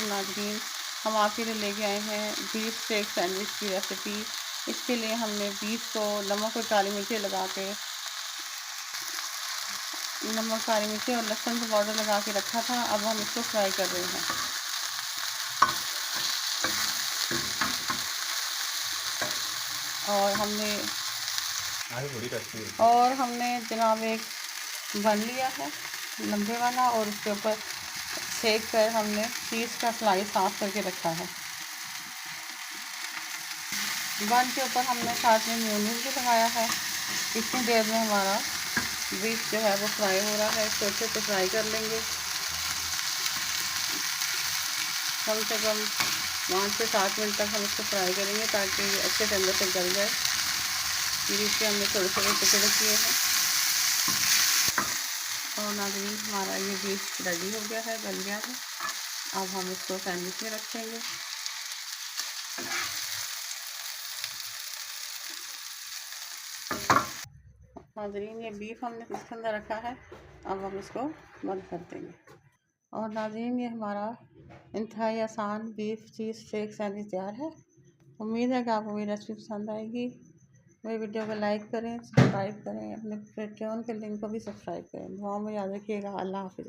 नाज़रीन, हम आपके लिए लेके आए हैं बीफ स्टेक सैंडविच की रेसिपी। इसके लिए हमने बीफ को नमक और काली मिर्ची लगा के और लहसुन का पाउडर लगा के रखा था। अब हम इसको फ्राई कर रहे हैं। और हमने जनाब एक बन लिया है लंबे वाला, और उसके ऊपर सेक कर हमने चीज़ का स्लाइस साफ करके रखा है। बन के ऊपर हमने साथ में मेयोनीज़ भी लगाया है। इतनी देर में हमारा बीफ जो है वो फ्राई हो रहा है। इसको अच्छे से फ्राई कर लेंगे, कम से कम 5 से 7 मिनट तक हम इसको फ्राई करेंगे ताकि ये अच्छे से अंदर से गल जाए। बीफ के हमने थोड़े थोड़े टुकड़े किए हैं। और नाज़रीन, हमारा ये बीफ रेडी हो गया है, गल गया है। अब हम इसको सैंडविच में रखेंगे। नाज़रीन, ये बीफ हमने इसके अंदर रखा है। अब हम इसको बंद कर देंगे। और नाज़रीन, ये हमारा इंतहाई आसान बीफ चीज़ स्टेक सैंडविच तैयार है। उम्मीद है कि आपको मेरी रेसिपी पसंद आएगी। मेरी वीडियो को लाइक करें, सब्सक्राइब करें, अपने पेट्रियन के लिंक को भी सब्सक्राइब करें। दुआओं में याद रखिएगा। अल्लाह हाफ़िज़।